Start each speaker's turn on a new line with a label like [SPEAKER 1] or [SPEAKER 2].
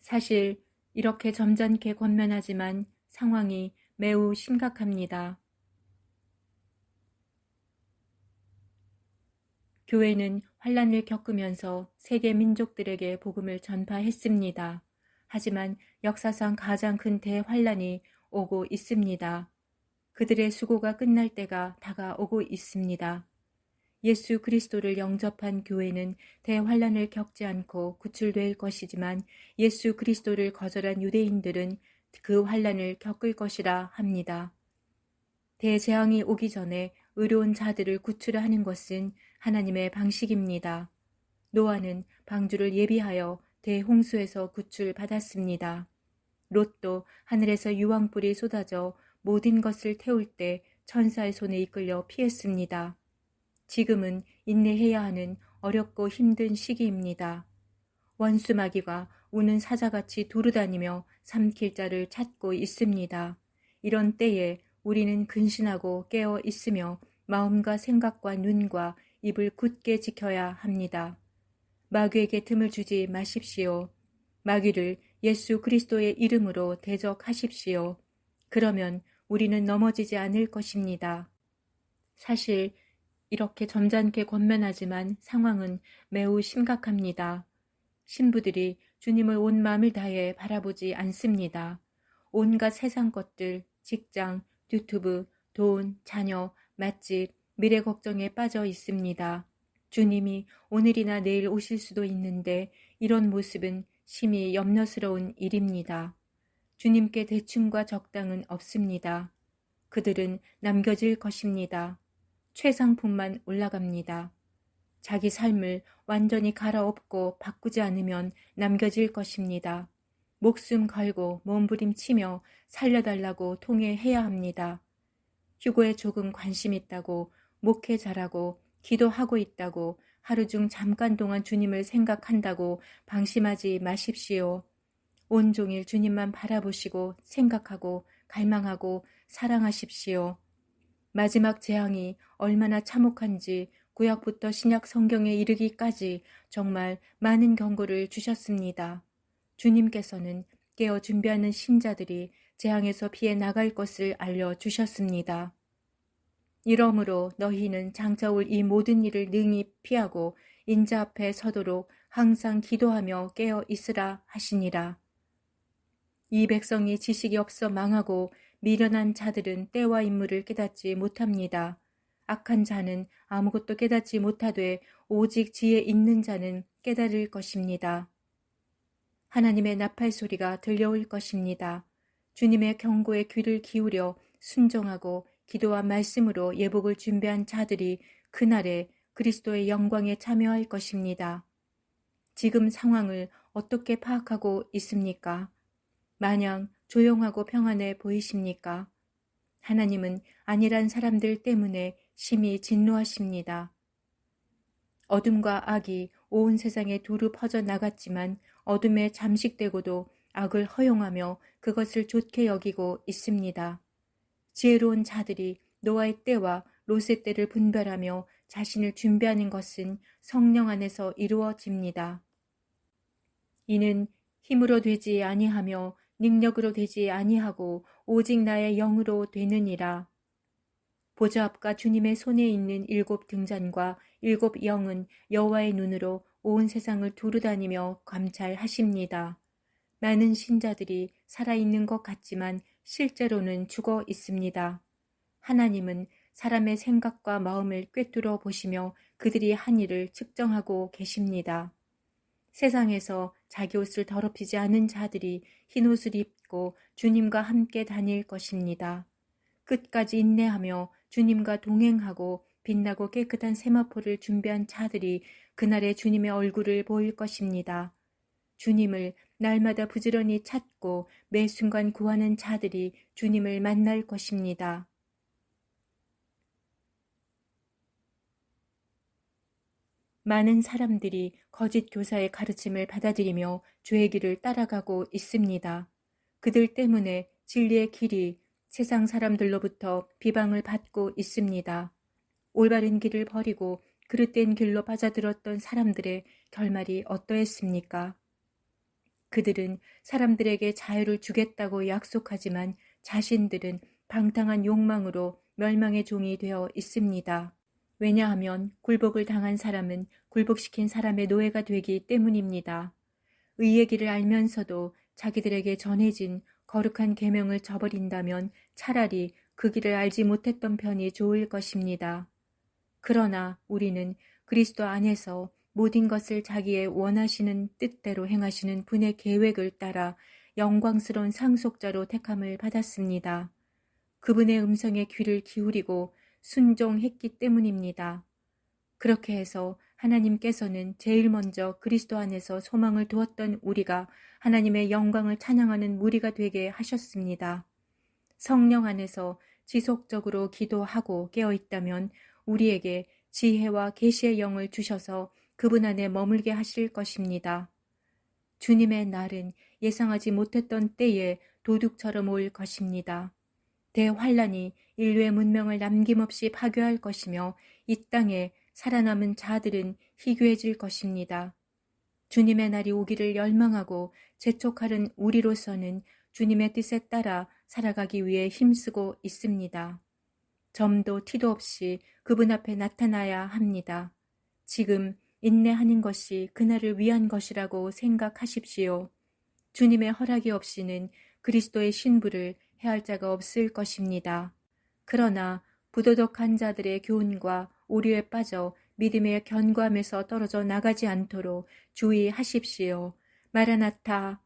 [SPEAKER 1] 사실 이렇게 점잖게 권면하지만 상황이 매우 심각합니다. 교회는 환란을 겪으면서 세계 민족들에게 복음을 전파했습니다. 하지만 역사상 가장 큰 대환란이 오고 있습니다. 그들의 수고가 끝날 때가 다가오고 있습니다. 예수 그리스도를 영접한 교회는 대환란을 겪지 않고 구출될 것이지만 예수 그리스도를 거절한 유대인들은 그 환란을 겪을 것이라 합니다. 대재앙이 오기 전에 의로운 자들을 구출하는 것은 하나님의 방식입니다. 노아는 방주를 예비하여 대홍수에서 구출받았습니다. 롯도 하늘에서 유황불이 쏟아져 모든 것을 태울 때 천사의 손에 이끌려 피했습니다. 지금은 인내해야 하는 어렵고 힘든 시기입니다. 원수마귀가 우는 사자같이 두루다니며 삼킬 자를 찾고 있습니다. 이런 때에 우리는 근신하고 깨어 있으며 마음과 생각과 눈과 입을 굳게 지켜야 합니다. 마귀에게 틈을 주지 마십시오. 마귀를 예수 그리스도의 이름으로 대적하십시오. 그러면 우리는 넘어지지 않을 것입니다. 사실 이렇게 점잖게 권면하지만 상황은 매우 심각합니다. 신부들이 주님을 온 마음을 다해 바라보지 않습니다. 온갖 세상 것들, 직장, 유튜브, 돈, 자녀, 맛집, 미래 걱정에 빠져 있습니다. 주님이 오늘이나 내일 오실 수도 있는데 이런 모습은 심히 염려스러운 일입니다. 주님께 대충과 적당은 없습니다. 그들은 남겨질 것입니다. 최상품만 올라갑니다. 자기 삶을 완전히 갈아엎고 바꾸지 않으면 남겨질 것입니다. 목숨 걸고 몸부림치며 살려달라고 통회해야 합니다. 휴고에 조금 관심 있다고 목회 잘하고 기도하고 있다고 하루 중 잠깐 동안 주님을 생각한다고 방심하지 마십시오. 온종일 주님만 바라보시고 생각하고 갈망하고 사랑하십시오. 마지막 재앙이 얼마나 참혹한지 구약부터 신약 성경에 이르기까지 정말 많은 경고를 주셨습니다. 주님께서는 깨어 준비하는 신자들이 재앙에서 피해 나갈 것을 알려주셨습니다. 이러므로 너희는 장차 올 이 모든 일을 능히 피하고 인자 앞에 서도록 항상 기도하며 깨어 있으라 하시니라. 이 백성이 지식이 없어 망하고 미련한 자들은 때와 인물을 깨닫지 못합니다. 악한 자는 아무것도 깨닫지 못하되 오직 지혜 있는 자는 깨달을 것입니다. 하나님의 나팔 소리가 들려올 것입니다. 주님의 경고에 귀를 기울여 순종하고 기도와 말씀으로 예복을 준비한 자들이 그날에 그리스도의 영광에 참여할 것입니다. 지금 상황을 어떻게 파악하고 있습니까? 마냥 조용하고 평안해 보이십니까? 하나님은 안일한 사람들 때문에 심히 진노하십니다. 어둠과 악이 온 세상에 두루 퍼져 나갔지만 어둠에 잠식되고도 악을 허용하며 그것을 좋게 여기고 있습니다. 지혜로운 자들이 노아의 때와 롯의 때를 분별하며 자신을 준비하는 것은 성령 안에서 이루어집니다. 이는 힘으로 되지 아니하며 능력으로 되지 아니하고 오직 나의 영으로 되느니라. 보좌 앞과 주님의 손에 있는 7 등잔과 7 영은 여호와의 눈으로 온 세상을 두루다니며 감찰하십니다. 많은 신자들이 살아있는 것 같지만 실제로는 죽어 있습니다. 하나님은 사람의 생각과 마음을 꿰뚫어 보시며 그들이 한 일을 측정하고 계십니다. 세상에서 자기 옷을 더럽히지 않은 자들이 흰 옷을 입고 주님과 함께 다닐 것입니다. 끝까지 인내하며 주님과 동행하고 빛나고 깨끗한 세마포를 준비한 자들이 그날에 주님의 얼굴을 보일 것입니다. 주님을 날마다 부지런히 찾고 매 순간 구하는 자들이 주님을 만날 것입니다. 많은 사람들이 거짓 교사의 가르침을 받아들이며 죄의 길을 따라가고 있습니다. 그들 때문에 진리의 길이 세상 사람들로부터 비방을 받고 있습니다. 올바른 길을 버리고 그릇된 길로 빠져들었던 사람들의 결말이 어떠했습니까? 그들은 사람들에게 자유를 주겠다고 약속하지만 자신들은 방탕한 욕망으로 멸망의 종이 되어 있습니다. 왜냐하면 굴복을 당한 사람은 굴복시킨 사람의 노예가 되기 때문입니다. 의의 길을 알면서도 자기들에게 전해진 거룩한 계명을 저버린다면 차라리 그 길을 알지 못했던 편이 좋을 것입니다. 그러나 우리는 그리스도 안에서 모든 것을 자기의 원하시는 뜻대로 행하시는 분의 계획을 따라 영광스러운 상속자로 택함을 받았습니다. 그분의 음성에 귀를 기울이고 순종했기 때문입니다. 그렇게 해서 하나님께서는 제일 먼저 그리스도 안에서 소망을 두었던 우리가 하나님의 영광을 찬양하는 무리가 되게 하셨습니다. 성령 안에서 지속적으로 기도하고 깨어있다면 우리에게 지혜와 계시의 영을 주셔서 그분 안에 머물게 하실 것입니다. 주님의 날은 예상하지 못했던 때에 도둑처럼 올 것입니다. 대환란이 인류의 문명을 남김없이 파괴할 것이며 이 땅에 살아남은 자들은 희귀해질 것입니다. 주님의 날이 오기를 열망하고 재촉하는 우리로서는 주님의 뜻에 따라 살아가기 위해 힘쓰고 있습니다. 점도 티도 없이 그분 앞에 나타나야 합니다. 지금 인내하는 것이 그날을 위한 것이라고 생각하십시오. 주님의 허락이 없이는 그리스도의 신부를 해할 자가 없을 것입니다. 그러나 부도덕한 자들의 교훈과 오류에 빠져 믿음의 견고함에서 떨어져 나가지 않도록 주의하십시오. 마라나타.